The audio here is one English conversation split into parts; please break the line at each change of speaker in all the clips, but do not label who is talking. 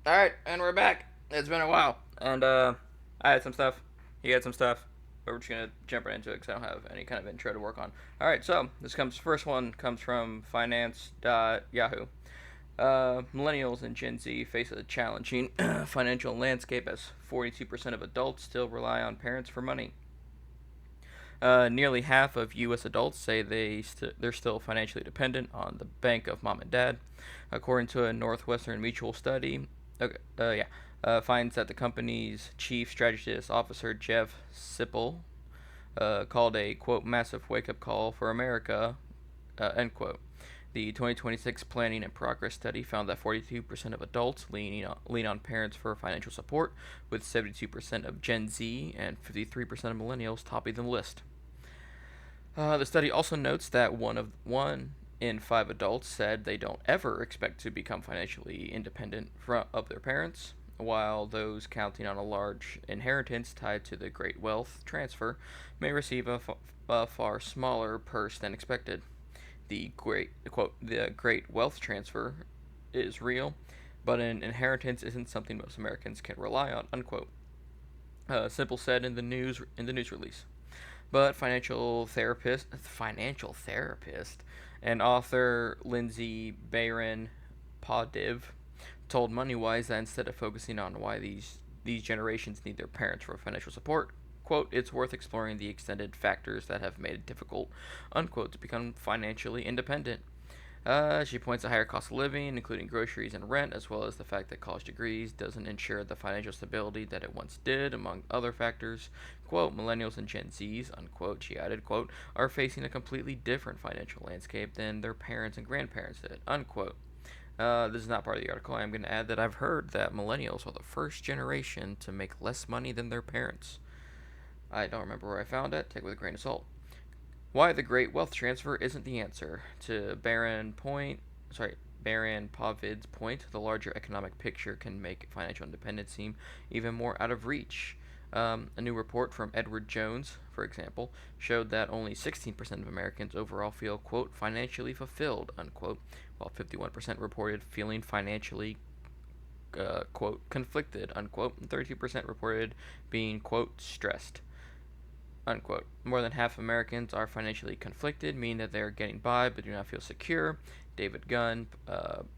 All right, and we're back. It's been a while, and I had some stuff. He had some stuff, but we're just gonna jump right into it because I don't have any kind of intro to work on. All right, so first one comes from finance.yahoo. Millennials and Gen Z face a challenging financial landscape as 42% of adults still rely on parents for money. Nearly half of U.S. adults say they're still financially dependent on the bank of mom and dad, according to a Northwestern Mutual study. Okay, finds that the company's chief strategist officer Jeff Sipple called a quote massive wake up call for America end quote. The 2026 Planning and Progress study found that 42% of adults lean on parents for financial support, with 72% of Gen Z and 53% of millennials topping the list. The study also notes that one in five adults said they don't ever expect to become financially independent of their parents, while those counting on a large inheritance tied to the great wealth transfer may receive a far smaller purse than expected. The great wealth transfer is real, but an inheritance isn't something most Americans can rely on. Unquote. Simple said in the news release. But financial therapist, and author Lindsay Bayron Podiv told MoneyWise that instead of focusing on why these generations need their parents for financial support, quote, it's worth exploring the extended factors that have made it difficult, unquote, to become financially independent. She points to higher cost of living, including groceries and rent, as well as the fact that college degrees doesn't ensure the financial stability that it once did, among other factors. Quote, millennials and Gen Zs, unquote, she added, quote, are facing a completely different financial landscape than their parents and grandparents did, unquote. This is not part of the article. I'm going to add that I've heard that millennials are the first generation to make less money than their parents. I don't remember where I found it. Take it with a grain of salt. Why the great wealth transfer isn't the answer. To Baron Povid's point, the larger economic picture can make financial independence seem even more out of reach. A new report from Edward Jones, for example, showed that only 16% of Americans overall feel, quote, financially fulfilled, unquote, while 51% reported feeling financially, quote, conflicted, unquote, and 32% reported being, quote, stressed. Unquote. More than half of Americans are financially conflicted, meaning that they are getting by but do not feel secure. David Gunn,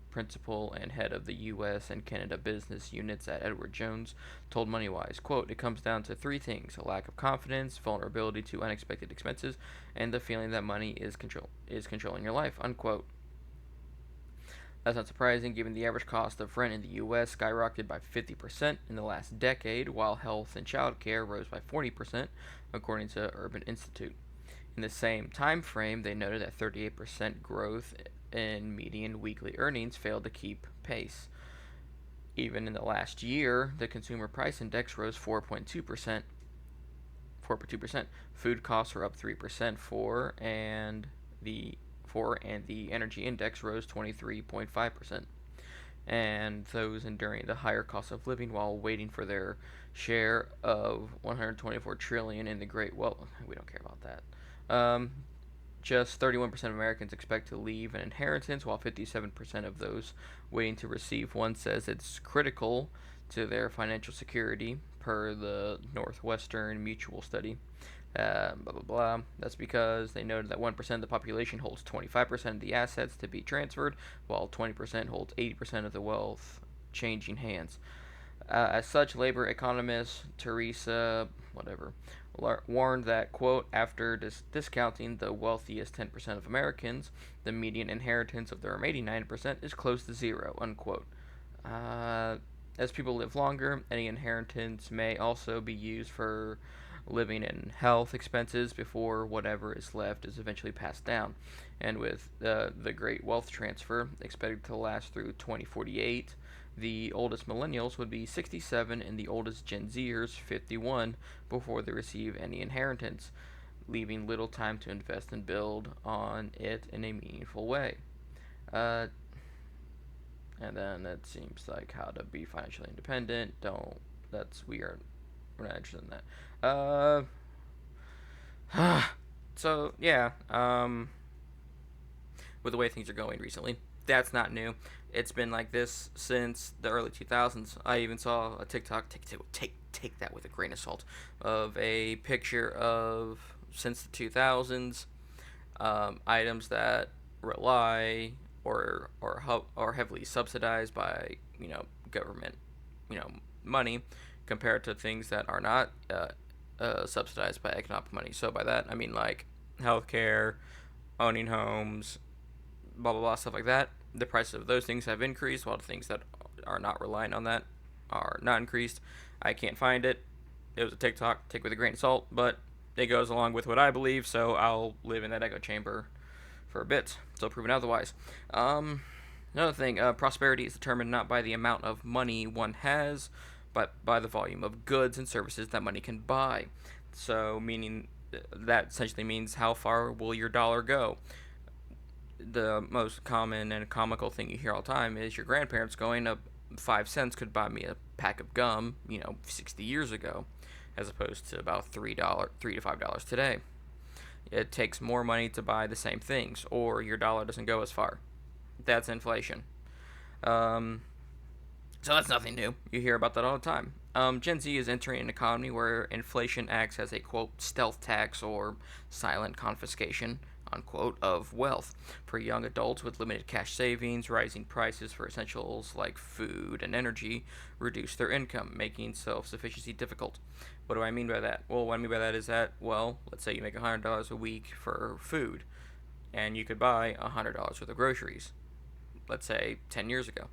principal and head of the U.S. and Canada business units at Edward Jones, told MoneyWise, quote, it comes down to three things: a lack of confidence, vulnerability to unexpected expenses, and the feeling that money is controlling your life, unquote. That's not surprising given the average cost of rent in the U.S. skyrocketed by 50% in the last decade, while health and child care rose by 40%, according to Urban Institute. In the same time frame, they noted that 38% growth in median weekly earnings failed to keep pace. Even in the last year, the consumer price index rose 4.2%. 4.2%. Food costs were up 3% and the energy index rose 23.5%. And those enduring the higher cost of living while waiting for their share of 124 trillion in the great wealth. We don't care about that. Just 31% of Americans expect to leave an inheritance, while 57% of those waiting to receive one says it's critical to their financial security, per the Northwestern Mutual study. Blah blah blah. That's because they noted that 1% of the population holds 25% of the assets to be transferred, while 20% holds 80% of the wealth changing hands. As such, labor economist Teresa, whatever, warned that, quote, after discounting the wealthiest 10% of Americans, the median inheritance of the remaining 9% is close to zero, unquote. As people live longer, any inheritance may also be used for living and health expenses before whatever is left is eventually passed down. And with the great wealth transfer expected to last through 2048, the oldest millennials would be 67 and the oldest Gen Zers 51 before they receive any inheritance, leaving little time to invest and build on it in a meaningful way. Uh, and then it seems like how to be financially independent. Don't. That's weird. We're not interested in that. So yeah. With the way things are going recently, That's not new. It's been like this since the early 2000s. I even saw a TikTok, take that with a grain of salt, of a picture of, since the 2000s, items that rely or heavily subsidized by, government, money, compared to things that are not subsidized by economic money. So by that I mean like healthcare, owning homes, blah blah blah, stuff like that. The prices of those things have increased, while the things that are not reliant on that are not increased. I can't find it. It was a TikTok. Take it with a grain of salt, but it goes along with what I believe, so I'll live in that echo chamber for a bit until proven otherwise. Another thing, prosperity is determined not by the amount of money one has, but by the volume of goods and services that money can buy. So, meaning that essentially means how far will your dollar go? The most common and comical thing you hear all the time is your grandparents going up 5 cents could buy me a pack of gum, 60 years ago, as opposed to about $3 to $5 today. It takes more money to buy the same things, or your dollar doesn't go as far. That's inflation. Um, so that's nothing new. You hear about that all the time. Gen Z is entering an economy where inflation acts as a quote stealth tax or silent confiscation unquote of wealth. For young adults with limited cash savings, rising prices for essentials like food and energy reduce their income, making self-sufficiency difficult. What do I mean by that? Well, what I mean by that is that, well, let's say you make $100 a week for food, and you could buy $100 worth of groceries, let's say 10 years ago.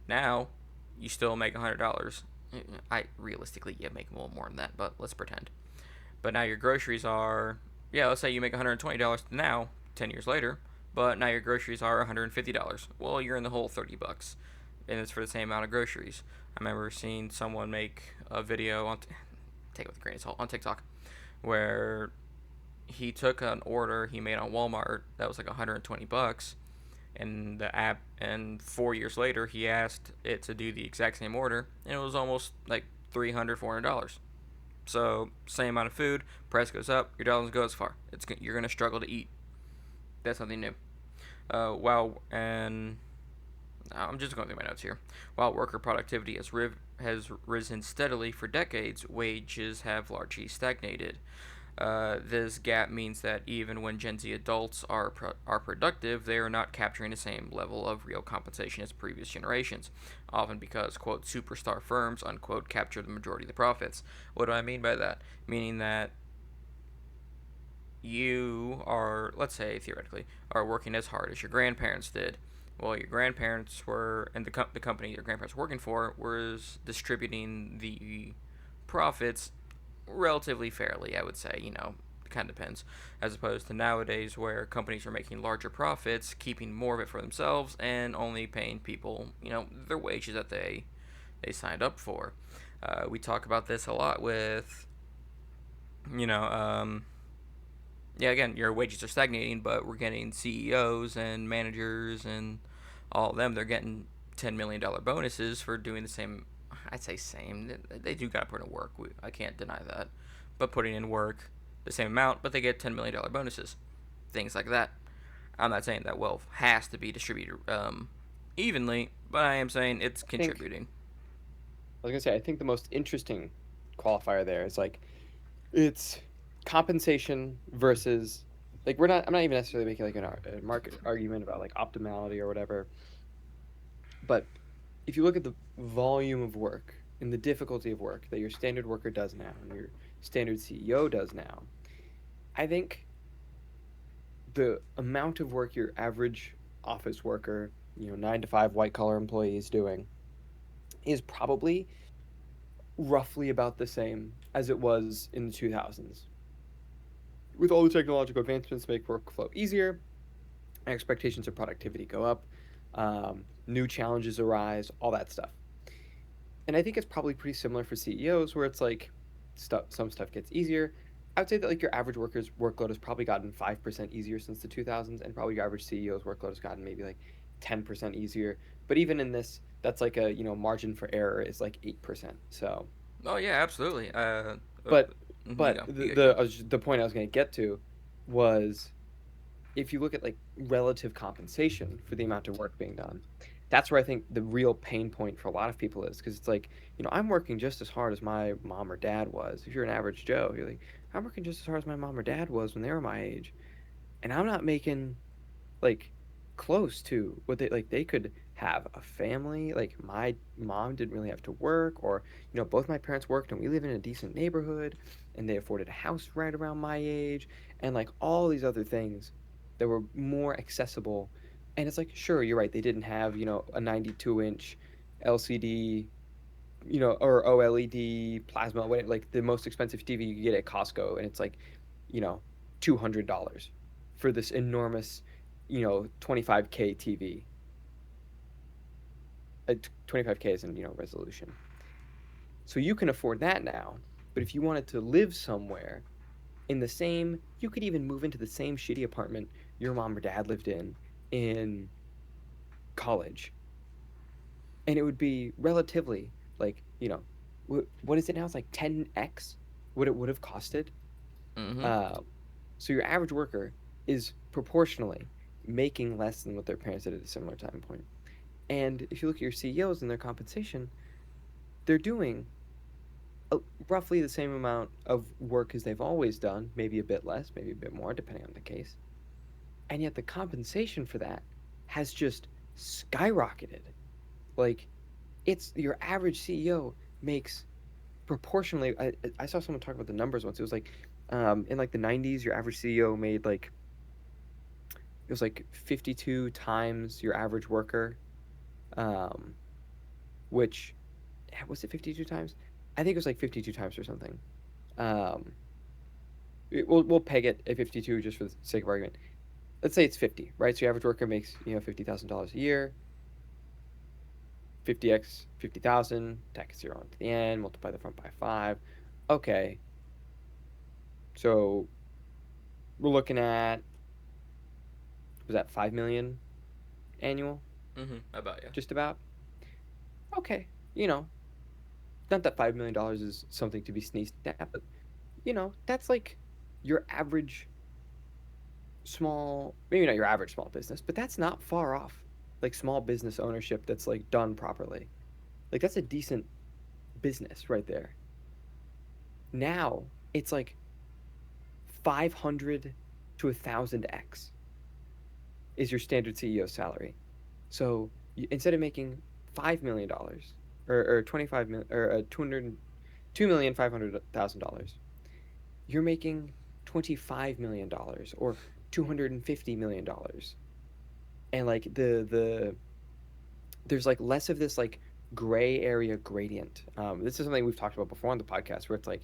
Now, you still make $100. I realistically, you make a little more than that, but let's pretend. But now your groceries are, yeah, let's say you make $120 now, 10 years later, but now your groceries are $150. Well, you're in the whole $30, and it's for the same amount of groceries. I remember seeing someone make a video take it with a grain of salt, on TikTok, where he took an order he made on Walmart that was like $120, and the app, and 4 years later he asked it to do the exact same order, and it was almost like $300-$400. So same amount of food, price goes up, your dollars go as far. You're gonna struggle to eat. That's something new. Wow, and I'm just going through my notes here. While worker productivity has risen steadily for decades, wages have largely stagnated. This gap means that even when Gen Z adults are productive, they are not capturing the same level of real compensation as previous generations, often because, quote, superstar firms, unquote, capture the majority of the profits. What do I mean by that? Meaning that you are, let's say theoretically, are working as hard as your grandparents did. Well, your grandparents were, and the company your grandparents were working for was distributing the profits relatively fairly, I would say. It kind of depends. As opposed to nowadays, where companies are making larger profits, keeping more of it for themselves, and only paying people, their wages that they signed up for. We talk about this a lot with, you know, yeah, again, your wages are stagnating, but we're getting CEOs and managers and all of them. They're getting $10 million bonuses for doing the same. I'd say same. They do gotta put in work. I can't deny that, but putting in work, the same amount, but they get $10 million bonuses, things like that. I'm not saying that wealth has to be distributed evenly, but I am saying it's contributing.
I was gonna say, I think the most interesting qualifier there is like it's compensation versus like I'm not even necessarily making like a market argument about like optimality or whatever, but if you look at the volume of work and the difficulty of work that your standard worker does now and your standard CEO does now, I think the amount of work your average office worker, 9 to 5 white collar employee is doing is probably roughly about the same as it was in the 2000s. With all the technological advancements make workflow easier, expectations of productivity go up, new challenges arise, all that stuff. And I think it's probably pretty similar for CEOs where it's like some stuff gets easier. I would say that like your average worker's workload has probably gotten 5% easier since the 2000s, and probably your average CEO's workload has gotten maybe like 10% easier. But even in this, that's like a margin for error is like 8%. So,
Oh yeah, absolutely.
but
You go. You go.
the point I was going to get to was if you look at like relative compensation for the amount of work being done, that's where I think the real pain point for a lot of people is, because it's like, I'm working just as hard as my mom or dad was. If you're an average Joe, you're like, I'm working just as hard as my mom or dad was when they were my age, and I'm not making like close to what they like. They could have a family. Like my mom didn't really have to work, or both my parents worked, and we live in a decent neighborhood, and they afforded a house right around my age, and like all these other things that were more accessible. And it's like, sure, you're right, they didn't have a 92-inch LCD, or OLED plasma, like the most expensive TV you could get at Costco, and it's like, you know, $200 for this enormous, 25K TV. 25K is in, resolution. So you can afford that now. But if you wanted to live somewhere you could even move into the same shitty apartment your mom or dad lived in college, and it would be relatively like, what is it now? It's like 10x what it would have costed.
Mm-hmm.
Uh, so your average worker is proportionally making less than what their parents did at a similar time point. And if you look at your CEOs and their compensation, they're doing a, roughly the same amount of work as they've always done, maybe a bit less, maybe a bit more, depending on the case. And yet the compensation for that has just skyrocketed. Like, it's your average CEO makes proportionally. I saw someone talk about the numbers once. It was like, in like the 90s, your average CEO made like, it was like 52 times your average worker, um, which was it 52 times? I think it was like 52 times or something. Um, we'll peg it at 52 just for the sake of argument. Let's say it's 50, right? So your average worker makes $50,000 a year. 50x 50,000, tack 0 at the end, multiply the front by 5. Okay, so we're looking at, was that 5 million annual?
Mm-hmm. About, yeah.
Just about. Okay, not that $5 million is something to be sneezed at, but that's like your average small, maybe not your average small business, but that's not far off. Like small business ownership that's like done properly. Like that's a decent business right there. Now it's like 500 to 1,000x is your standard CEO salary. So instead of making $5 million, or 25 million, or 2,500,000, you're making $25 million or $250 million. And like there's like less of this like gray area gradient. This is something we've talked about before on the podcast, where it's like,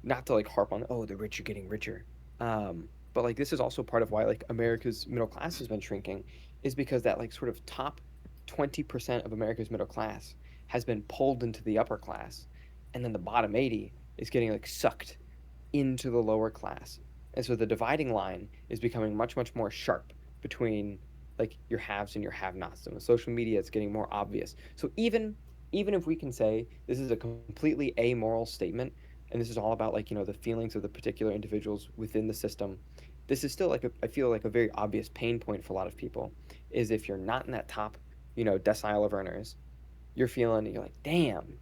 not to like harp on, oh, the rich are getting richer, but like this is also part of why like America's middle class has been shrinking, is because that like sort of top 20% of America's middle class has been pulled into the upper class, and then the bottom 80 is getting like sucked into the lower class. And so the dividing line is becoming much, much more sharp between like your haves and your have-nots. And with social media, it's getting more obvious. So even if we can say this is a completely amoral statement, and this is all about like the feelings of the particular individuals within the system, this is still like I feel like a very obvious pain point for a lot of people, is if you're not in that top decile of earners, you're like, damn,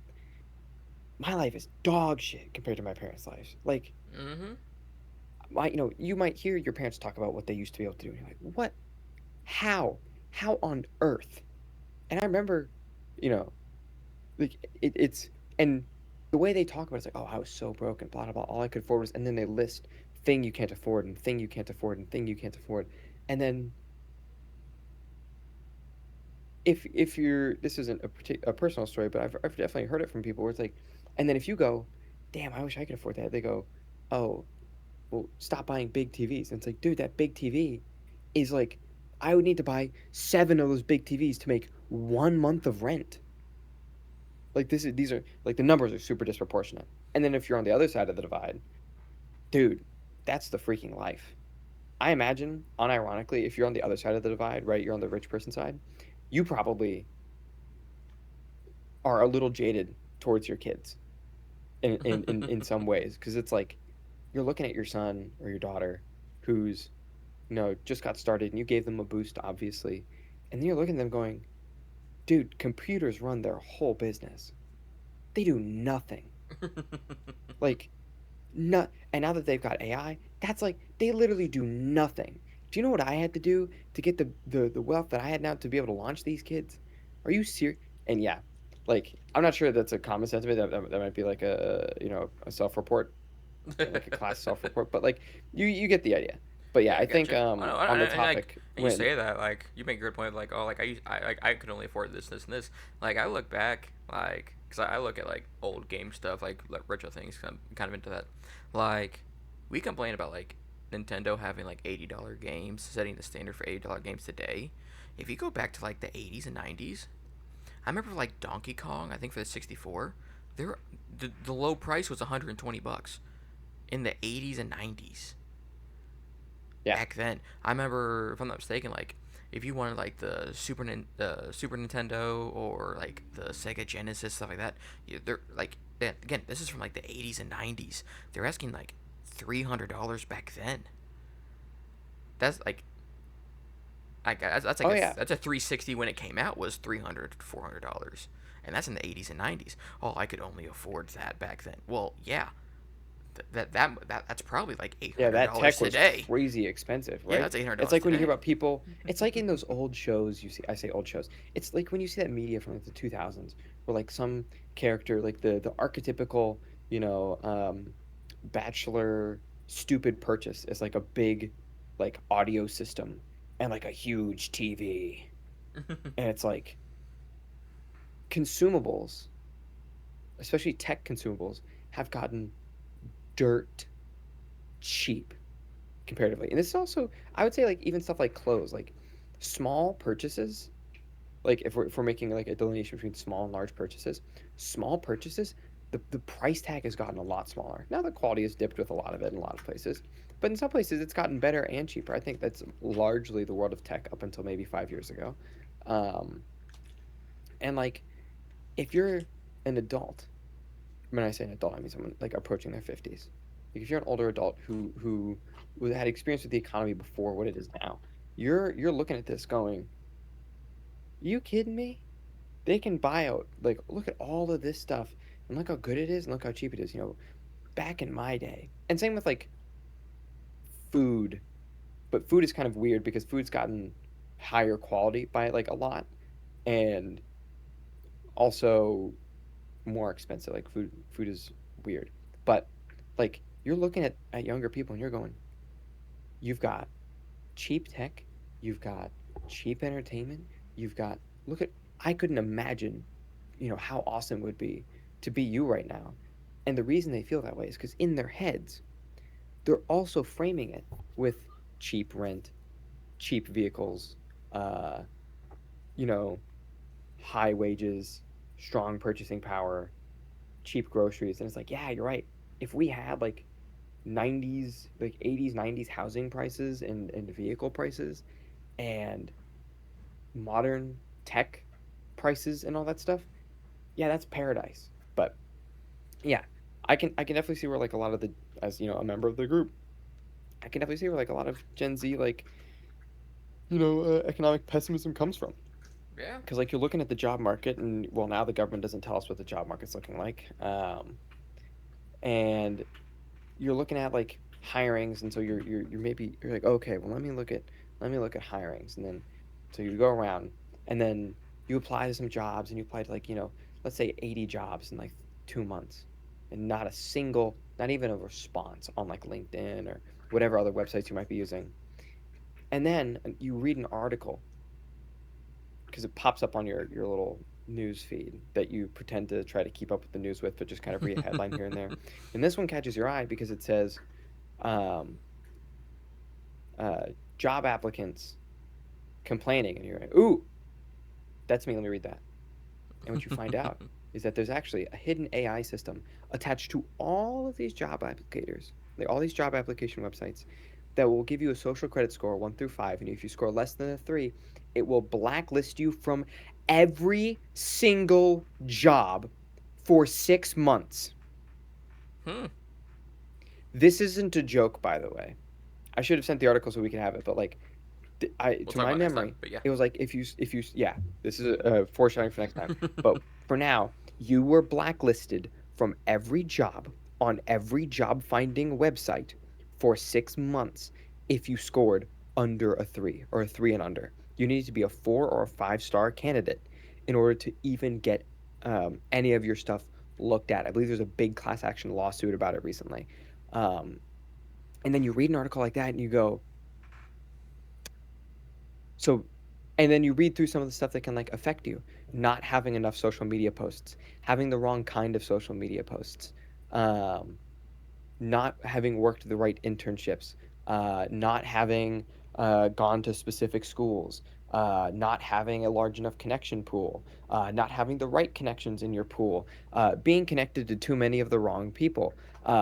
my life is dog shit compared to my parents' lives. Like,
Mm-hmm.
you might hear your parents talk about what they used to be able to do, and you're like, what? How on earth? And I remember, you know like it's and the way they talk about it's like, oh, I was so broken, blah blah blah, all I could afford was, and then they list thing you can't afford and thing you can't afford and thing you can't afford. And then if you're, this isn't a personal story, but I've definitely heard it from people where it's like, and then if you go, damn, I wish I could afford that, they go, oh, well, stop buying big TVs. And it's like, dude, that big TV is like, I would need to buy 7 of those big TVs to make 1 month of rent. Like these are like, the numbers are super disproportionate. And then if you're on the other side of the divide, dude, that's the freaking life. I imagine, unironically, if you're on the other side of the divide, right, you're on the rich person side, you probably are a little jaded towards your kids in some ways, because it's like you're looking at your son or your daughter who's just got started, and you gave them a boost, obviously, and then you're looking at them going, dude, computers run their whole business. They do nothing. Like, not, and now that they've got AI, that's like they literally do nothing. Do you know what I had to do to get the wealth that I had now to be able to launch these kids? Are you serious? And yeah, like I'm not sure that's a common sentiment. That might be like a self-report, like a class self-report, but like you get the idea. But yeah,
Yeah, I
I
got
think
you. Oh, no,
on the
and like,
topic
and you
when
say that, like, you make a good point. Like, oh, like I could only afford this, and this. Like, I look back, like, cause I look at like old game stuff, like retro things. I'm kind of into that. Like, we complain about like Nintendo having like $80 games, setting the standard for $80 games today. If you go back to like the 80s and 90s, I remember like Donkey Kong. I think for the 64, there the low price was $120 in the 80s and 90s
yeah.
back then. I remember, if I'm not mistaken, like if you wanted like the Super Nintendo or like the Sega Genesis stuff like that, they're like again, this is from like the 80s and 90s. They're asking like $300 back then. That's like that's like
Oh yeah.
that's a 360 when it came out was $300 $400, and that's in the 80s and 90s. Oh, I could only afford that back then. Well, yeah, that's probably like eight
Yeah,
hundred
that
dollars
tech was
today.
crazy expensive,
Yeah,
right?
that's eight hundred
It's
dollars
like when you hear
today.
about people, it's like in those old shows you see, I say old shows. It's like when you see that media from like the 2000s where like some character, like the archetypical, you know, bachelor stupid purchase is like a big like audio system and like a huge TV. And it's like consumables, especially tech consumables, have gotten dirt cheap comparatively. And this is also, I would say, like even stuff like clothes, like small purchases. Like if we're making like a delineation between small and large purchases, small purchases, the price tag has gotten a lot smaller. Now the quality has dipped with a lot of it in a lot of places, but in some places it's gotten better and cheaper. I think that's largely the world of tech up until maybe 5 years ago. Um, and like if you're an adult, when I say an adult, I mean someone like approaching their 50s. Like if you're an older adult who had experience with the economy before what it is now, you're looking at this going, you kidding me? They can buy out like look at all of this stuff and look how good it is and look how cheap it is. Back in my day, and same with like food, but food is kind of weird because food's gotten higher quality by like a lot, and also more expensive. Like food is weird, but like you're looking at younger people and you're going, you've got cheap tech, you've got cheap entertainment, you've got look at I couldn't imagine, how awesome it would be to be you right now. And the reason they feel that way is because in their heads, they're also framing it with cheap rent, cheap vehicles, uh, you know, high wages, strong purchasing power, cheap groceries. And it's like, yeah, you're right. If we had like 90s, like 80s, 90s housing prices and vehicle prices and modern tech prices and all that stuff, yeah, that's paradise. But yeah, I can definitely see where like a lot of the as a member of the group, I can definitely see where like a lot of Gen Z like economic pessimism comes from.
Yeah.
Because like you're looking at the job market, and well, now the government doesn't tell us what the job market's looking like, and you're looking at like hirings, and so you're maybe you're like, okay, well let me look at hirings, and then so you go around, and then you apply to some jobs, and you apply to like let's say 80 jobs in like 2 months, and not a single, not even a response on like LinkedIn or whatever other websites you might be using, and then you read an article because it pops up on your little news feed that you pretend to try to keep up with the news with, but just kind of read a headline here and there. And this one catches your eye because it says um, uh, job applicants complaining, and you're like, "Ooh, that's me. Let me read that." And what you find out is that there's actually a hidden AI system attached to all of these job applicators, like all these job application websites, that will give you a social credit score 1 through 5, and if you score less than a 3, it will blacklist you from every single job for 6 months.
Hmm.
This isn't a joke, by the way. I should have sent the article so we could have it, but like,
We'll
to
talk
my
about it next time.
memory,
But yeah.
it was like if you yeah, this is a foreshadowing for next time. But for now, you were blacklisted from every job on every job finding website for 6 months if you scored under a 3 or a 3 and under. You needed to be a 4 or a 5-star candidate in order to even get any of your stuff looked at. I believe there's a big class action lawsuit about it recently. Um, and then you read an article like that and you go, so, and then you read through some of the stuff that can like affect you. Not having enough social media posts, having the wrong kind of social media posts, um, not having worked the right internships, not having gone to specific schools, not having a large enough connection pool, not having the right connections in your pool, being connected to too many of the wrong people.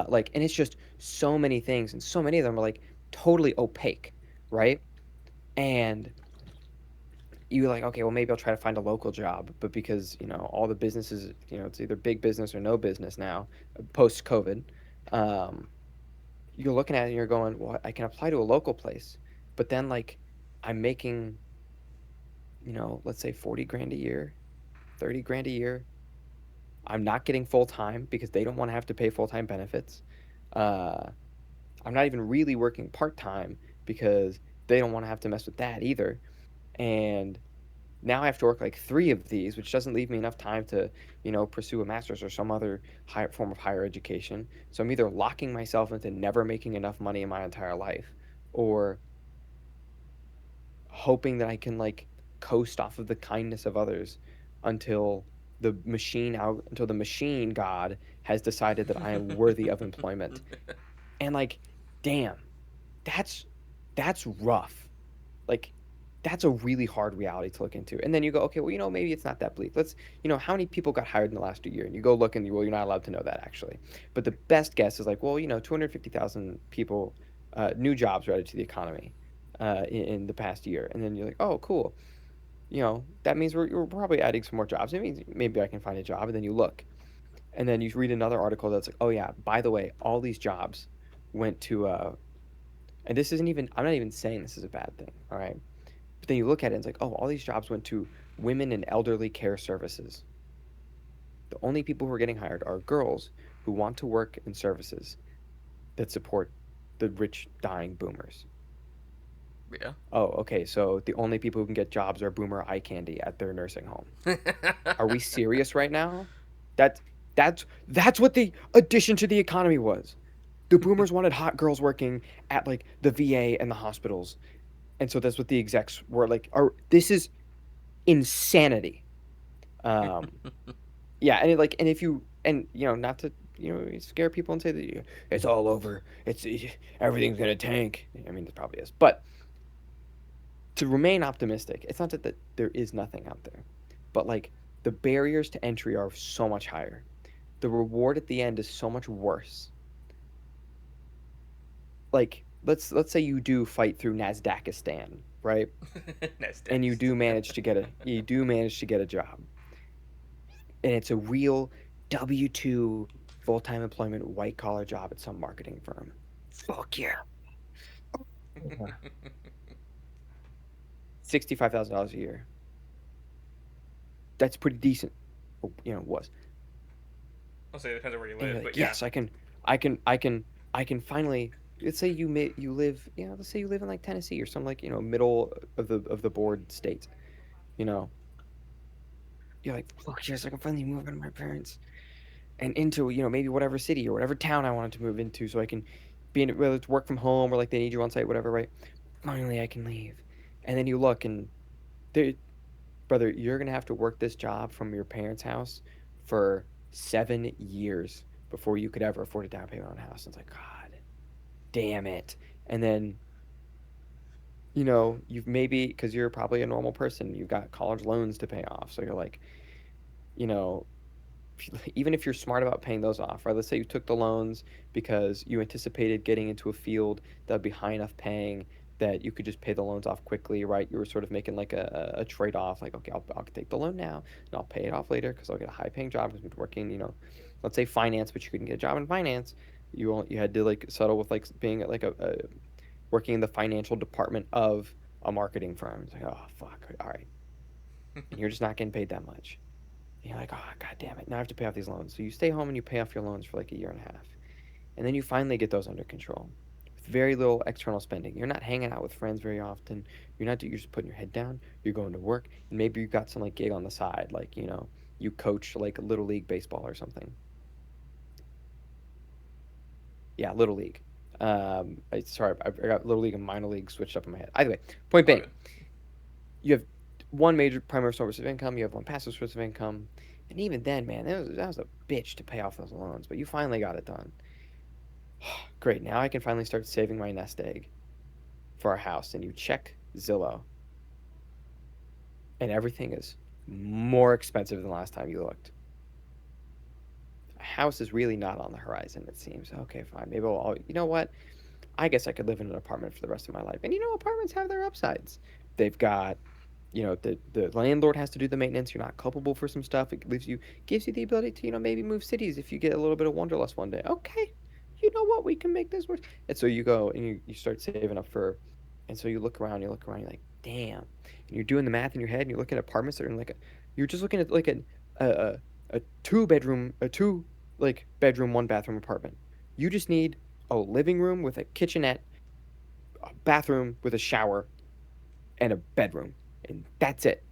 Like, and it's just so many things, and so many of them are like totally opaque, right? And you're like, okay, well, maybe I'll try to find a local job, but because all the businesses, it's either big business or no business now, post COVID. Um, you're looking at it and you're going, well, I can apply to a local place, but then like I'm making, let's say 40 grand a year, 30 grand a year. I'm not getting full time because they don't want to have to pay full time benefits. Uh, I'm not even really working part time because they don't want to have to mess with that either. And now I have to work like 3 of these, which doesn't leave me enough time to, pursue a master's or some other higher form of higher education. So I'm either locking myself into never making enough money in my entire life, or hoping that I can like coast off of the kindness of others until until the machine god has decided that I am worthy of employment. And like, damn, that's that's rough. Like, that's a really hard reality to look into. And then you go, okay, well, maybe it's not that bleak. How many people got hired in the last year? And you go look and well, you're not allowed to know that actually. But the best guess is like, well, 250,000 people, new jobs were added to the economy in the past year. And then you're like, oh, cool. That means we're probably adding some more jobs. It means maybe I can find a job. And then you look. And then you read another article that's like, oh, yeah, by the way, all these jobs went to, and this isn't even, I'm not even saying this is a bad thing, all right? But then you look at it and it's like, oh, all these jobs went to women and elderly care services. The only people who are getting hired are girls who want to work in services that support the rich, dying boomers.
Yeah.
Oh, okay. So the only people who can get jobs are boomer eye candy at their nursing home. Are we serious right now? That that's what the addition to the economy was. The boomers wanted hot girls working at like the VA and the hospitals. And so that's what the execs were like, this is insanity. Um, yeah, and and if you and not to scare people and say that it's all over, everything's gonna tank. I mean, it probably is, but to remain optimistic, it's not that there is nothing out there, but like the barriers to entry are so much higher. The reward at the end is so much worse. Like let's say you do fight through Nasdaqistan, right? And you do manage to get a job, and it's a real W-2 full-time employment white collar job at some marketing firm. Fuck yeah. $65,000 a year. That's pretty decent. Was.
I'll say it depends on where you
And
live,
you're
but
like,
yeah.
yes, I can finally. Let's say you live, let's say you live in like Tennessee or some like middle of the board state. You know, you're like, fuck yes, I can finally move out of my parents and into maybe whatever city or whatever town I wanted to move into, so I can be in, whether it's work from home or like they need you on site, whatever, right? Finally, I can leave, and then you look and there, brother, you're gonna have to work this job from your parents' house for 7 years before you could ever afford a down payment on a house. And it's like, God damn it. And then you've maybe, because you're probably a normal person, you've got college loans to pay off, so you're like, you know even if you're smart about paying those off, right? Let's say you took the loans because you anticipated getting into a field that would be high enough paying that you could just pay the loans off quickly, right? You were sort of making like a trade-off, like, okay, I'll take the loan now and I'll pay it off later because I'll get a high-paying job because I'm working, let's say finance, but you couldn't get a job in finance. You had to like settle with like being at like working in the financial department of a marketing firm. It's like, oh fuck, all right, and you're just not getting paid that much. And you're like, oh god damn it, now I have to pay off these loans. So you stay home and you pay off your loans for like a year and a half, and then you finally get those under control with very little external spending. You're not hanging out with friends very often. You're just putting your head down. You're going to work, and maybe you got some like gig on the side, like you coach like little league baseball or something. Yeah, little league. Sorry, I got little league and minor league switched up in my head. Either way, point being,
Okay.
you have one major primary source of income, you have one passive source of income, and even then, man, that was a bitch to pay off those loans. But you finally got it done. Great, now I can finally start saving my nest egg for our house. And you check Zillow, and everything is more expensive than last time you looked. A house is really not on the horizon, it seems. Okay, fine. Maybe you know what? I guess I could live in an apartment for the rest of my life. And apartments have their upsides. They've got, the landlord has to do the maintenance. You're not culpable for some stuff. It gives you the ability to, maybe move cities if you get a little bit of wanderlust one day. Okay, you know what? We can make this work. And so you go and you start saving up and so you look around, you're like, damn. And you're doing the math in your head and you're looking at apartments that are in you're just looking at like a two like bedroom, one bathroom apartment. You just need a living room with a kitchenette, a bathroom with a shower, and a bedroom, and that's it.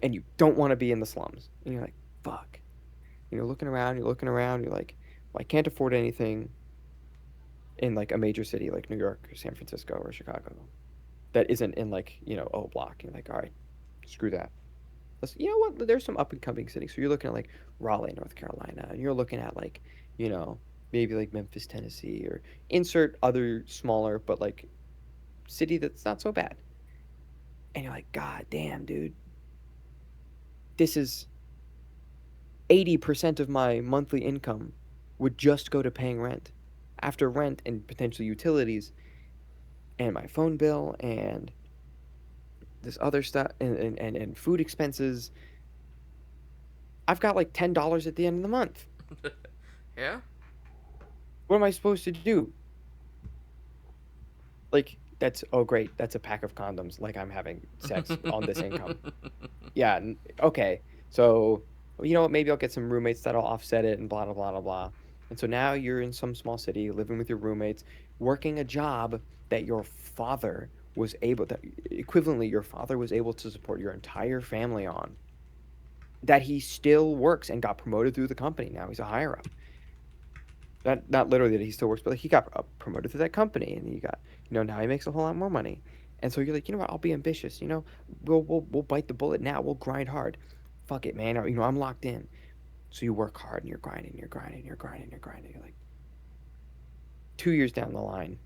And you don't want to be in the slums. And you're like, fuck. And you're looking around, you're like, well, I can't afford anything in like a major city like New York or San Francisco or Chicago that isn't in like, O block. And you're like, all right, screw that. You know what? There's some up and coming cities. So you're looking at like Raleigh, North Carolina, and you're looking at like, you know, maybe like Memphis, Tennessee, or insert other smaller but like city that's not so bad. And you're like, God damn, dude, this is 80% of my monthly income would just go to paying rent. After rent and potential utilities and my phone bill and this other stuff and food expenses, I've got like $10 at the end of the month.
Yeah.
What am I supposed to do? Like, oh great, that's a pack of condoms. Like I'm having sex on this income. Yeah, okay. So, you know what? Maybe I'll get some roommates that'll offset it and blah, blah, blah, blah, blah. And so now you're in some small city, living with your roommates, working a job that equivalently, your father was able to support your entire family on. That he still works and got promoted through the company. Now he's a higher up. Not literally that he still works, but like he got promoted through that company, and he got, now he makes a whole lot more money. And so you're like, you know what? I'll be ambitious. We'll bite the bullet now. We'll grind hard. Fuck it, man. I'm locked in. So you work hard and you're grinding. You're like 2 years down the line,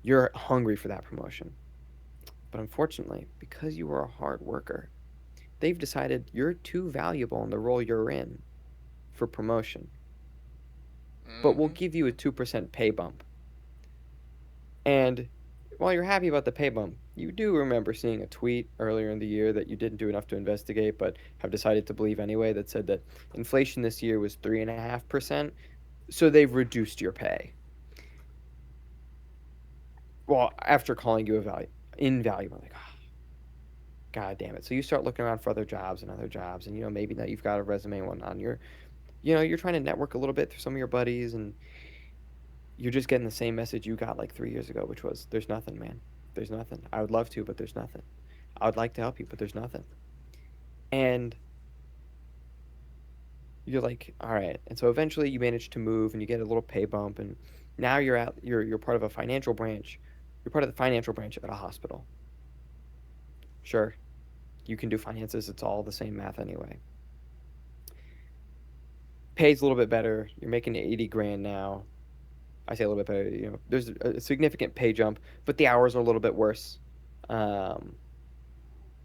you're hungry for that promotion. But unfortunately, because you were a hard worker, they've decided you're too valuable in the role you're in for promotion. But we'll give you a 2% pay bump. And while you're happy about the pay bump, you do remember seeing a tweet earlier in the year that you didn't do enough to investigate but have decided to believe anyway, that said that inflation this year was 3.5%, so they've reduced your pay. Well, after calling you invaluable, like, oh, God damn it. So you start looking around for other jobs, and maybe now you've got a resume and whatnot, and you're trying to network a little bit through some of your buddies, and you're just getting the same message you got like 3 years ago, which was, there's nothing, man. There's nothing. I would love to, but there's nothing. I would like to help you, but there's nothing. And you're like, all right. And so eventually you manage to move and you get a little pay bump, and now you're part of a financial branch. You're part of the financial branch at a hospital. Sure. You can do finances. It's all the same math anyway. Pays a little bit better. You're making 80 grand now. I say a little bit better, there's a significant pay jump, but the hours are a little bit worse, because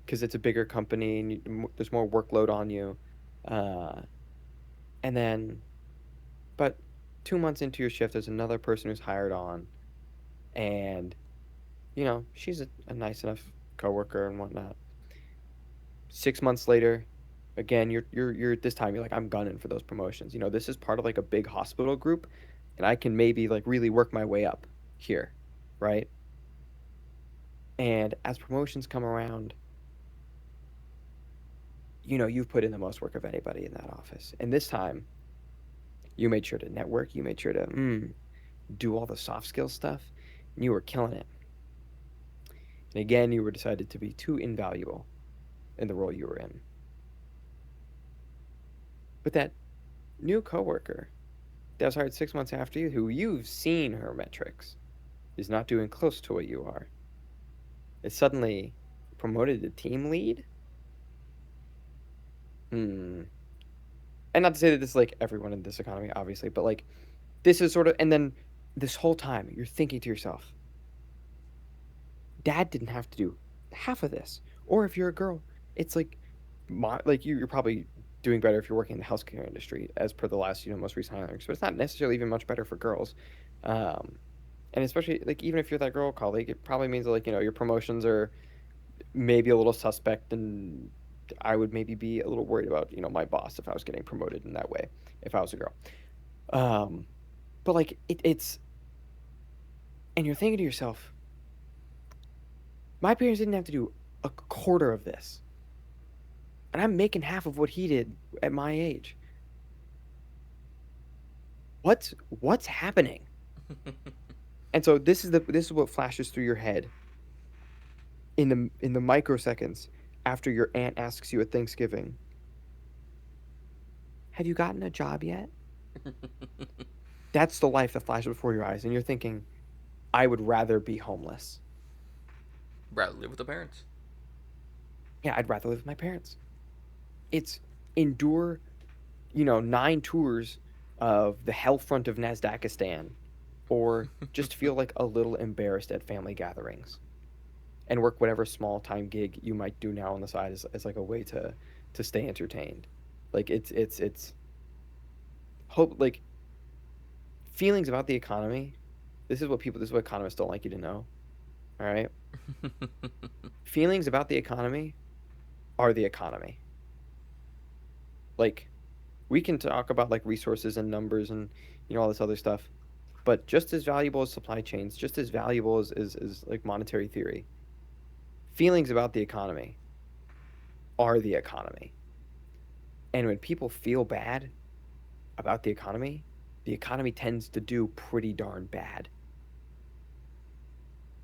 it's a bigger company and there's more workload on you. And then, but 2 months into your shift, there's another person who's hired on, and, she's a nice enough coworker and whatnot. 6 months later, again, you're this time you're like, I'm gunning for those promotions. This is part of like a big hospital group, and I can maybe like really work my way up here, right? And as promotions come around, you know, you've put in the most work of anybody in that office. And this time, you made sure to network, you made sure to do all the soft skills stuff, and you were killing it. And again, you were decided to be too invaluable in the role you were in. But that new coworker that was hired 6 months after you, who you've seen her metrics, is not doing close to what you are, is suddenly promoted to team lead? And not to say that this is like everyone in this economy, obviously, but like this is sort of, and then this whole time you're thinking to yourself, dad didn't have to do half of this. Or if you're a girl, it's like, you're probably doing better if you're working in the healthcare industry, as per the last, most recent hirings. But it's not necessarily even much better for girls. And especially like even if you're that girl colleague, it probably means that, like, your promotions are maybe a little suspect, and I would maybe be a little worried about, my boss if I was getting promoted in that way if I was a girl. But like it's, and you're thinking to yourself, my parents didn't have to do a quarter of this, and I'm making half of what he did at my age. What's happening? And so this is what flashes through your head in the microseconds after your aunt asks you at Thanksgiving, "Have you gotten a job yet?" That's the life that flashes before your eyes, and you're thinking, I would rather be homeless.
Rather live with the parents.
Yeah, I'd rather live with my parents. It's endure, 9 tours of the hell front of Nasdaqistan, or just feel like a little embarrassed at family gatherings, and work whatever small time gig you might do now on the side as like a way to stay entertained. Like it's hope, like, feelings about the economy. This is what economists don't like you to know. All right? Feelings about the economy are the economy. Like, we can talk about like resources and numbers and all this other stuff, but just as valuable as supply chains, just as valuable as like monetary theory, feelings about the economy are the economy. And when people feel bad about the economy tends to do pretty darn bad.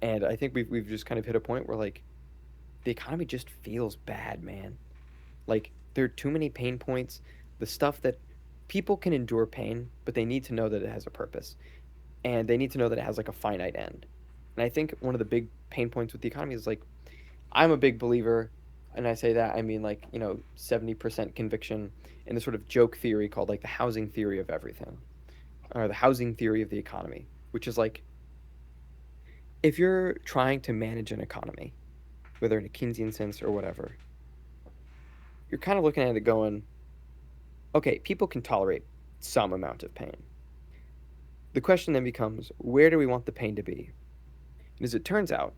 And I think we've just kind of hit a point where, like, the economy just feels bad, man. Like, there are too many pain points. The stuff that people can endure pain, but they need to know that it has a purpose. And they need to know that it has like a finite end. And I think one of the big pain points with the economy is, like, I'm a big believer, and I say that, I mean, like, 70% conviction in the sort of joke theory called like the housing theory of everything, or the housing theory of the economy, which is like, if you're trying to manage an economy, whether in a Keynesian sense or whatever, you're kind of looking at it going, okay, people can tolerate some amount of pain. The question then becomes, where do we want the pain to be? And as it turns out,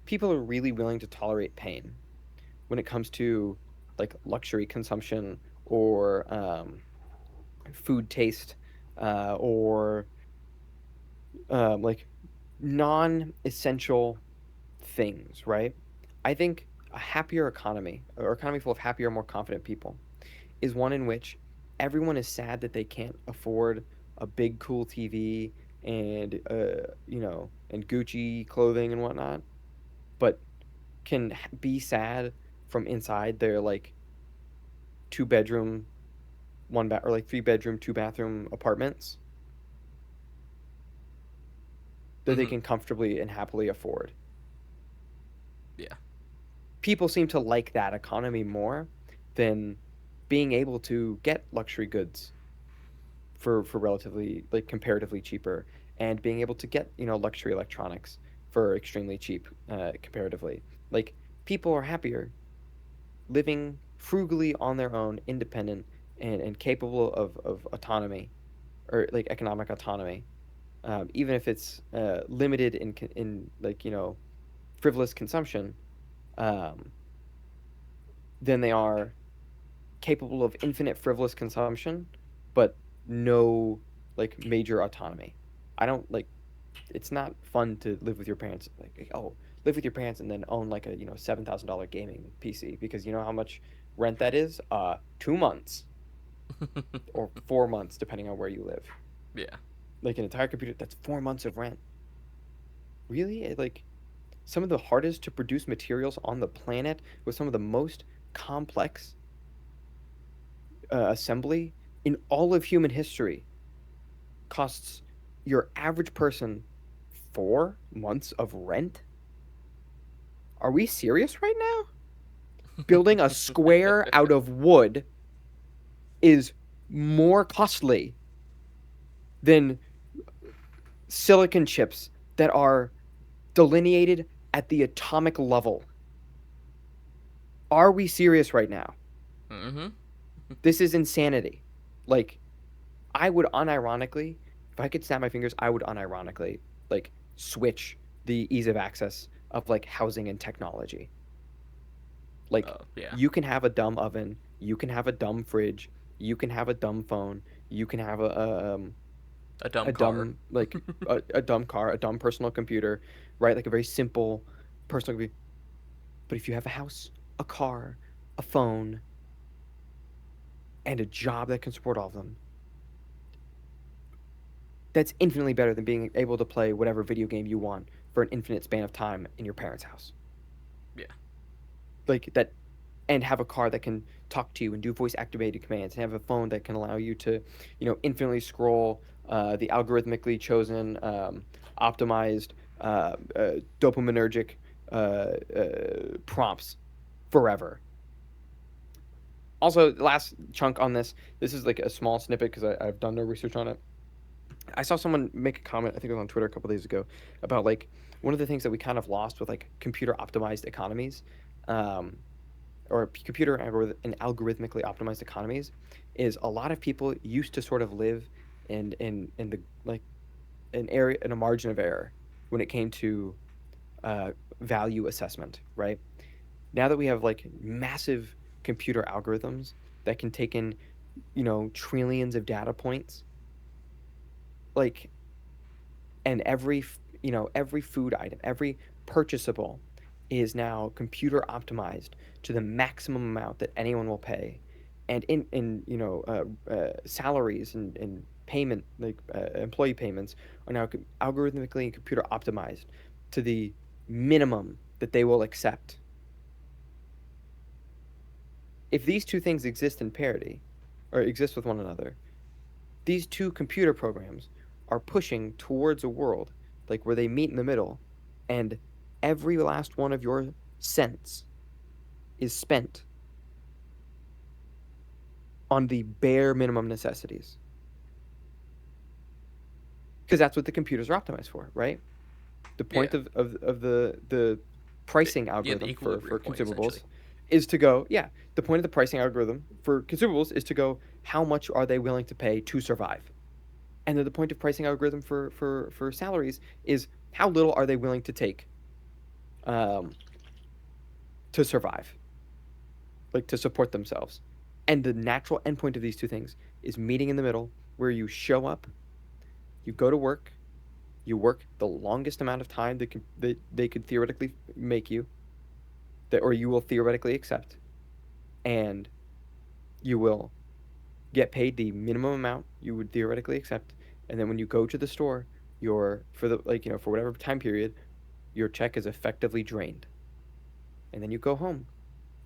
people are really willing to tolerate pain when it comes to like luxury consumption, or food taste, or like non-essential things, right? I think a happier economy, or economy full of happier, more confident people, is one in which everyone is sad that they can't afford a big cool TV and and Gucci clothing and whatnot, but can be sad from inside their like 2 bedroom, or like 3 bedroom, 2 bathroom apartments that they can comfortably and happily afford.
Yeah.
People seem to like that economy more than being able to get luxury goods for relatively, like, comparatively cheaper, and being able to get luxury electronics for extremely cheap, comparatively. Like, people are happier living frugally on their own, independent, and capable of autonomy, or like economic autonomy, even if it's limited in like frivolous consumption, than they are capable of infinite frivolous consumption, but no like major autonomy. I don't like. It's not fun to live with your parents. Like, oh, live with your parents and then own like a $7,000 gaming PC, because you know how much rent that is? 2 months or 4 months depending on where you live.
Yeah.
Like an entire computer, that's 4 months of rent. Really? Like some of the hardest to produce materials on the planet with some of the most complex assembly in all of human history costs your average person 4 months of rent? Are we serious right now? Building a square out of wood is more costly than silicon chips that are delineated at the atomic level. Are we serious right now?
Mm-hmm.
This is insanity. Like, I would unironically, if I could snap my fingers, I would unironically like switch the ease of access of like housing and technology. Like,
Yeah.
you can have a dumb oven, you can have a dumb fridge, you can have a dumb phone, you can have
A dumb
a
car.
dumb like a dumb car, a dumb personal computer, right? Like a very simple personal computer. But if you have a house, a car, a phone, and a job that can support all of them, that's infinitely better than being able to play whatever video game you want for an infinite span of time in your parents' house.
Yeah.
Like that, and have a car that can talk to you and do voice activated commands, and have a phone that can allow you to, infinitely scroll the algorithmically chosen, optimized, dopaminergic prompts forever. Also, last chunk on this. This is like a small snippet because I've done no research on it. I saw someone make a comment, I think it was on Twitter a couple days ago, about like one of the things that we kind of lost with like computer optimized economies, um, or computer and algorithmically optimized economies, is a lot of people used to sort of live in the like an area in a margin of error when it came to value assessment, right? Now that we have like massive computer algorithms that can take in, trillions of data points, like, and every food item, every purchasable is now computer optimized to the maximum amount that anyone will pay, and in salaries and payment, like employee payments, are now algorithmically and computer optimized to the minimum that they will accept. If these two things exist in parity or exist with one another, these two computer programs are pushing towards a world like where they meet in the middle, and every last one of your cents is spent on the bare minimum necessities, because that's what the computers are optimized for, right? The point
Yeah.
of the pricing
The
algorithm for
equilibrium point,
consumables
essentially.
is to go, yeah, the point of the pricing algorithm for consumables is to go, how much are they willing to pay to survive? And then the point of pricing algorithm for salaries is how little are they willing to take, um, to survive, like to support themselves. And the natural endpoint of these two things is meeting in the middle, where you show up, you go to work, you work the longest amount of time that they could theoretically make you, that or you will theoretically accept, and you will get paid the minimum amount you would theoretically accept. And then when you go to the store, your for the like for whatever time period, your check is effectively drained. And then you go home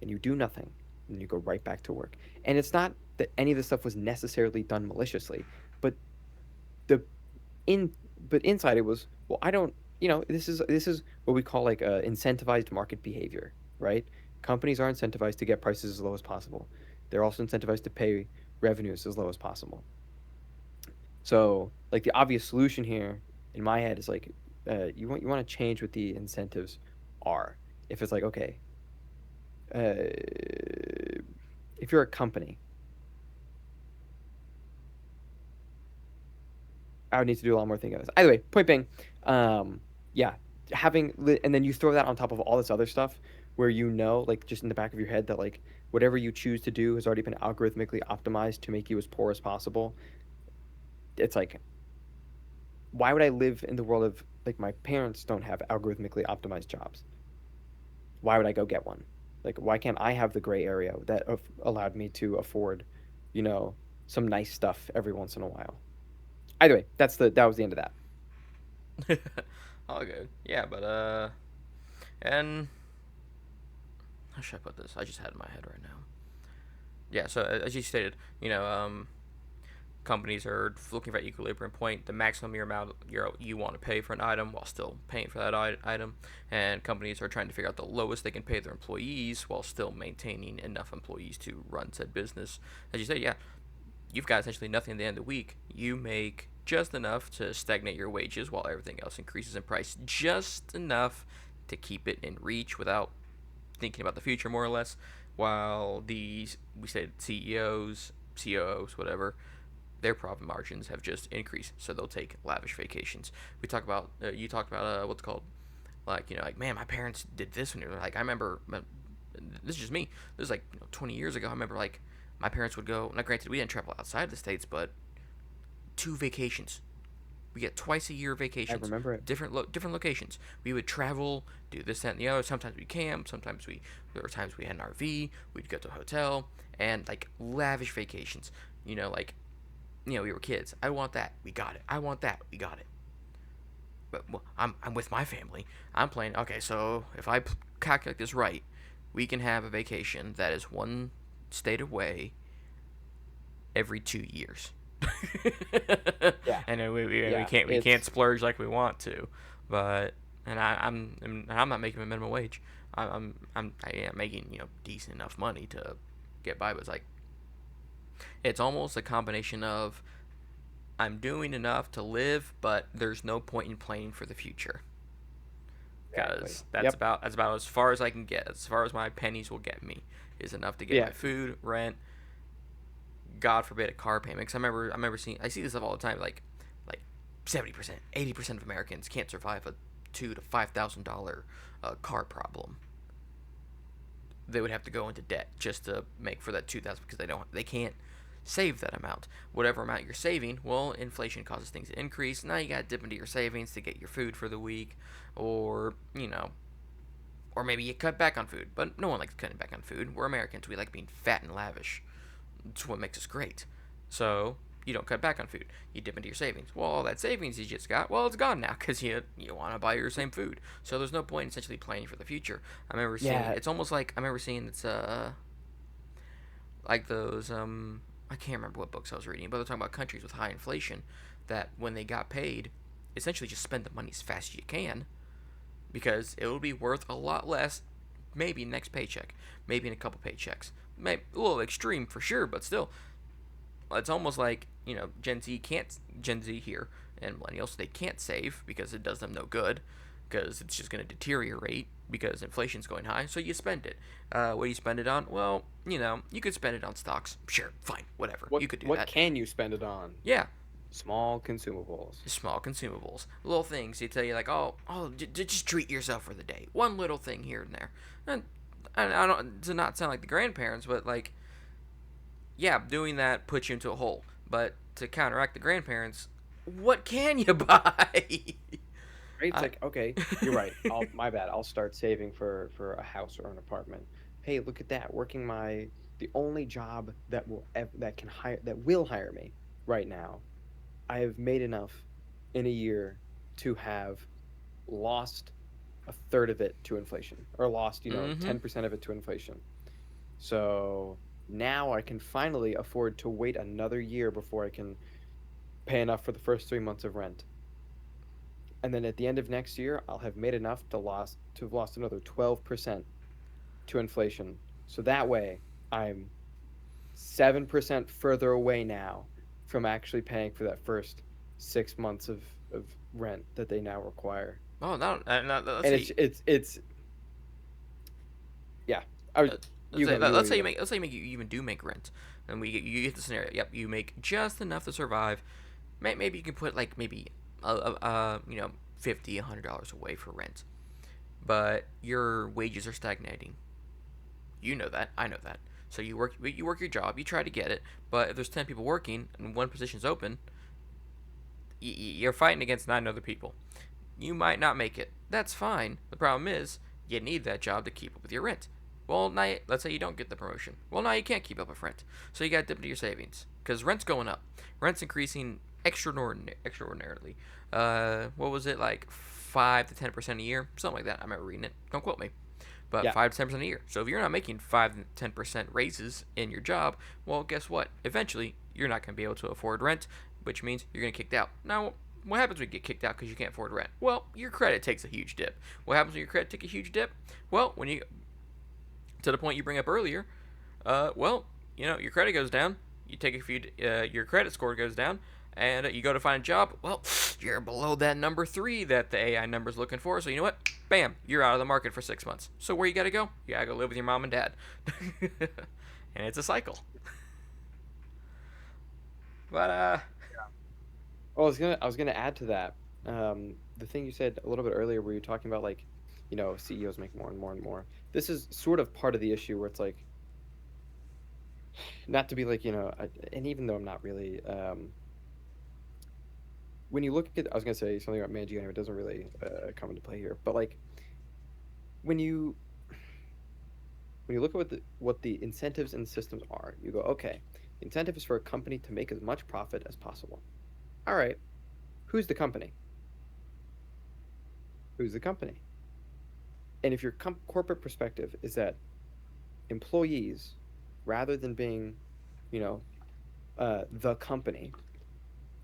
and you do nothing, and you go right back to work. And it's not that any of this stuff was necessarily done maliciously, but the in but inside it was, well, I don't, this is what we call like incentivized market behavior, right? Companies are incentivized to get prices as low as possible. They're also incentivized to pay revenues as low as possible. So like the obvious solution here in my head is like, you want to change what the incentives are. If it's like, okay, if you're a company, I would need to do a lot more thinking of this. Either way, point being, yeah, and then you throw that on top of all this other stuff where like just in the back of your head that like whatever you choose to do has already been algorithmically optimized to make you as poor as possible. It's like, why would I live in the world of like my parents don't have algorithmically optimized jobs. Why would I go get one? Like, why can't I have the gray area that allowed me to afford, you know, some nice stuff every once in a while? Either way, that was the end of that.
All good. Yeah, but and how should I put this? I just had it in my head right now. Yeah. So as you stated, companies are looking for that equilibrium point, the maximum amount you want to pay for an item while still paying for that item, and companies are trying to figure out the lowest they can pay their employees while still maintaining enough employees to run said business. As you said, yeah, you've got essentially nothing at the end of the week. You make just enough to stagnate your wages while everything else increases in price, just enough to keep it in reach without thinking about the future, more or less. While these, we said CEOs, COOs, whatever, their profit margins have just increased, so they'll take lavish vacations. We talk about you talked about what's called, like, like, man, my parents did this when they were like, I remember, this is just me. This is like 20 years ago. I remember like my parents would go. Now, granted, we didn't travel outside of the states, but 2 vacations. We get twice a year
I
vacations,
remember it.
different locations. We would travel, do this, that, and the other. Sometimes we camp. Sometimes there were times we had an RV. We'd go to a hotel and like lavish vacations. Like we were kids. I want that. We got it. I want that. We got it. But well, I'm with my family. I'm playing. Okay, so if I calculate this right, we can have a vacation that is one state away every 2 years.
Yeah,
And then we
yeah.
can't splurge like we want to, but I'm not making a minimum wage. I am making decent enough money to get by, but it's almost a combination of I'm doing enough to live, but there's no point in planning for the future
Exactly.
because that's
Yep.
about as far as I can get, as far as my pennies will get me, is enough to get
Yeah.
my food, rent, God forbid a car payment. Because I see this stuff all the time. Like 70%, 80% of Americans can't survive a $2,000 to $5,000 car problem. They would have to go into debt just to make for that 2,000 because they can't save that amount. Whatever amount you're saving, well, inflation causes things to increase. Now you got to dip into your savings to get your food for the week, or or maybe you cut back on food. But no one likes cutting back on food. We're Americans. We like being fat and lavish. It's what makes us great. So you don't cut back on food. You dip into your savings. Well, all that savings you just got, well, it's gone now because you want to buy your same food. So there's no point in essentially planning for the future. I remember seeing
Yeah.
it's almost like I remember seeing it's like those I can't remember what books I was reading, but they're talking about countries with high inflation that when they got paid, essentially just spend the money as fast as you can because it will be worth a lot less maybe next paycheck, maybe in a couple paychecks. Maybe a little extreme for sure, but still, it's almost like Gen Z here and millennials, they can't save because it does them no good, because it's just going to deteriorate because inflation's going high. So you spend it. What do you spend it on? Well, you could spend it on stocks. Sure, fine, whatever.
What
You could do
what
that.
can you spend it on?
Yeah,
Small consumables.
small consumables, little things. They tell you like, oh, just treat yourself for the day. One little thing here and there. And I don't to not sound like the grandparents, but like, yeah, doing that puts you into a hole. But to counteract the grandparents, what can you buy?
Right? It's
I,
like, okay, you're right. My bad. I'll start saving for a house or an apartment. Hey, look at that. Working the only job that will hire me right now. I have made enough in a year to have lost a third of it to inflation, or lost,
mm-hmm.
10% of it to inflation. So now I can finally afford to wait another year before I can pay enough for the first 3 months of rent. And then at the end of next year, I'll have made enough to have lost another 12% to inflation. So that way, I'm 7% further away now from actually paying for that first 6 months of rent that they now require.
Oh no, let's
And
say
it's yeah. I was,
uh,
you go, you go,
let's say
you go.
you even do make rent, and you get the scenario. Yep, you make just enough to survive. Maybe you can put like maybe $50, $100 away for rent, but your wages are stagnating. You know that. I know that. So you work your job. You try to get it, but if there's 10 people working and one position's open, you're fighting against 9 other people. You might not make it. That's fine. The problem is, you need that job to keep up with your rent. Well, now, let's say you don't get the promotion. Well, now you can't keep up with rent. So you got to dip into your savings. Because rent's going up. Rent's increasing extraordinarily. What was it, like 5 to 10% a year? Something like that. I remember reading it. Don't quote me. But
Yeah.
5 to 10% a year. So if you're not making 5 to 10% raises in your job, well, guess what? Eventually, you're not going to be able to afford rent, which means you're going to get kicked out. Now, what happens when you get kicked out because you can't afford rent? Well, your credit takes a huge dip. What happens when your credit takes a huge dip? Well, when you, to the point you bring up earlier, well, your credit goes down. You take a few, your credit score goes down, and you go to find a job. Well, you're below that number 3 that the AI number's looking for. So you know what? Bam, you're out of the market for 6 months. So where you gotta go? You gotta go live with your mom and dad, and it's a cycle. But
Oh, I was gonna add to that. The thing you said a little bit earlier, where you're talking about like, CEOs make more and more and more. This is sort of part of the issue where it's like, not to be like, and even though I'm not really, when you look at, I was gonna say something about managing, it doesn't really come into play here, but like when you look at what the incentives and systems are, you go, okay, the incentive is for a company to make as much profit as possible. All right, who's the company? Who's the company? And if your corporate perspective is that employees, rather than being, you know, the company,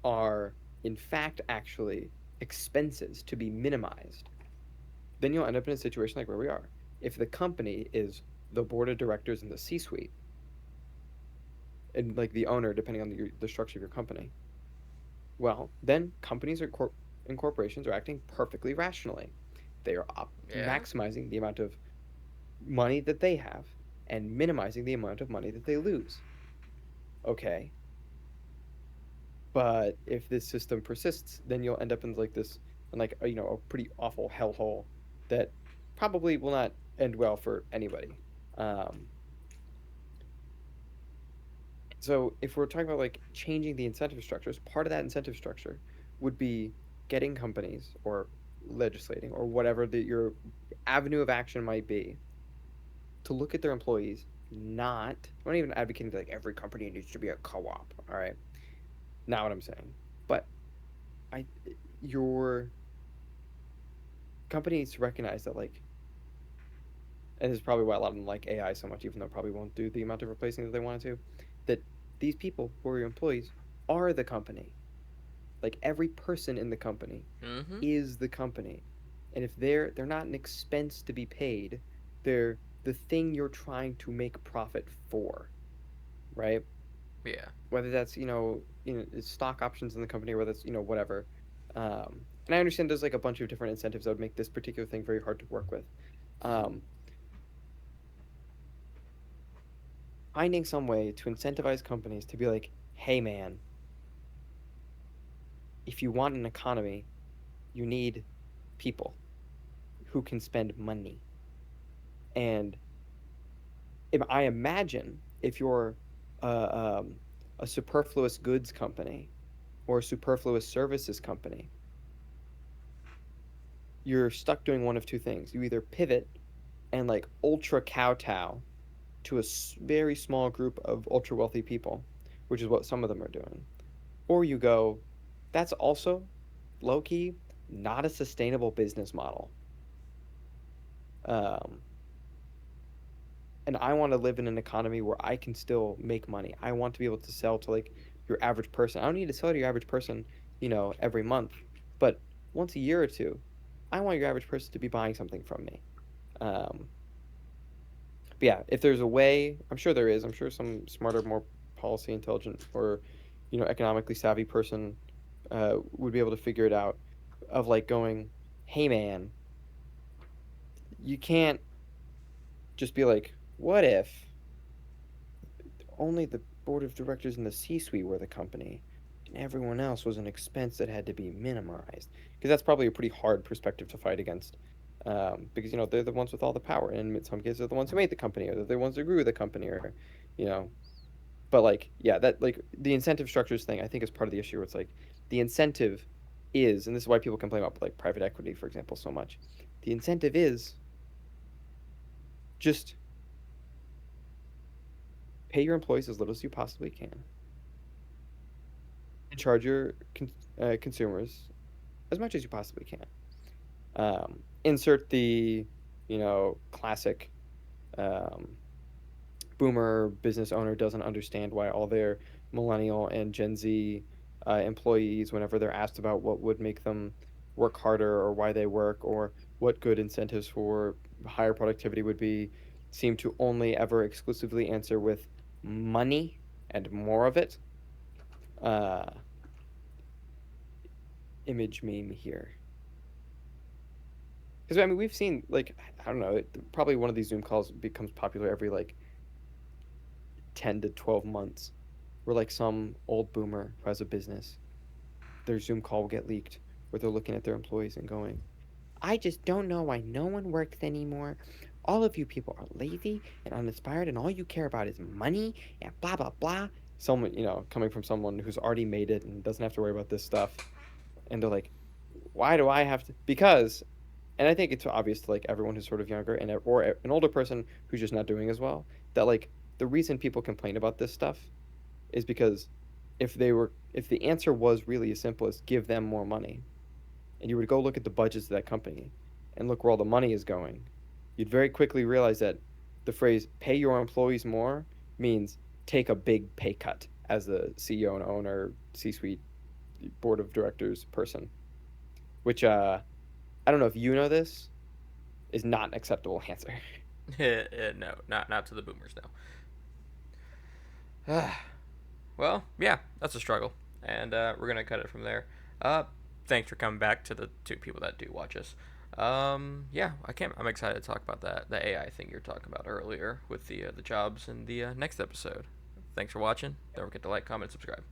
are in fact actually expenses to be minimized, then you'll end up in a situation like where we are. If the company is the board of directors and the C-suite, and like the owner, depending on the structure of your company, well, then companies and corporations are acting perfectly rationally. They are
yeah,
maximizing the amount of money that they have and minimizing the amount of money that they lose. Okay, but if this system persists, then you'll end up in like this, in like a pretty awful hellhole that probably will not end well for anybody. Um, so if we're talking about like changing the incentive structures, part of that incentive structure would be getting companies or legislating or whatever your avenue of action might be to look at their employees. I'm not even advocating that like every company needs to be a co-op. All right, not what I'm saying. But I, your company needs to recognize that like, and this is probably why a lot of them like AI so much, even though it probably won't do the amount of replacing that they wanted to, that these people who are your employees are the company. Like every person in the company
mm-hmm,
is the company. And if they're not an expense to be paid, they're the thing you're trying to make profit for, right?
yeah,
Whether that's stock options in the company, or whether that's whatever. And I understand there's like a bunch of different incentives that would make this particular thing very hard to work with. Um, Finding some way to incentivize companies to be like, hey man, if you want an economy, you need people who can spend money. And if I imagine if you're a superfluous goods company or a superfluous services company, you're stuck doing one of two things. You either pivot and like ultra kowtow to a very small group of ultra wealthy people, which is what some of them are doing, or you go, that's also low key not a sustainable business model. Um, and I want to live in an economy where I can still make money. I want to be able to sell to like your average person. I don't need to sell to your average person, every month, but once a year or two, I want your average person to be buying something from me. Um, but yeah, if there's a way, I'm sure there is. I'm sure some smarter, more policy intelligent, or economically savvy person would be able to figure it out. Of like going, hey man, you can't just be like, what if only the board of directors and the C-suite were the company, and everyone else was an expense that had to be minimized? Because that's probably a pretty hard perspective to fight against. Because they're the ones with all the power, and in some cases, they're the ones who made the company, or they're the ones who grew the company, or you know. But like, yeah, that like the incentive structures thing, I think is part of the issue. Where it's like the incentive. is, and this is why people complain about like private equity, for example, so much. The incentive is just pay your employees as little as you possibly can, and charge your consumers as much as you possibly can. Insert the, classic um, boomer business owner doesn't understand why all their millennial and Gen Z employees, whenever they're asked about what would make them work harder or why they work or what good incentives for higher productivity would be, seem to only ever exclusively answer with money and more of it. Uh, Image meme here. Because I mean, we've seen like I don't know, probably one of these Zoom calls becomes popular every like 10 to 12 months, where like some old boomer who has a business, their Zoom call will get leaked, where they're looking at their employees and going, "I just don't know why no one works anymore. All of you people are lazy and uninspired, and all you care about is money and blah blah blah." Someone, coming from someone who's already made it and doesn't have to worry about this stuff, and they're like, "Why do I have to?" Because, and I think it's obvious to like everyone who's sort of younger and or an older person who's just not doing as well, that like the reason people complain about this stuff is because if the answer was really as simple as give them more money, and you were to go look at the budgets of that company and look where all the money is going, you'd very quickly realize that the phrase pay your employees more means take a big pay cut as the CEO and owner, C-suite, board of directors person, which I don't know if you know this, is not an acceptable answer.
No, not to the boomers, no. Well, yeah, that's a struggle, and we're gonna cut it from there. Thanks for coming back to the two people that do watch us. Yeah, I'm excited to talk about the AI thing you're talking about earlier with the jobs in the next episode. Thanks for watching. Don't forget to like, comment, subscribe.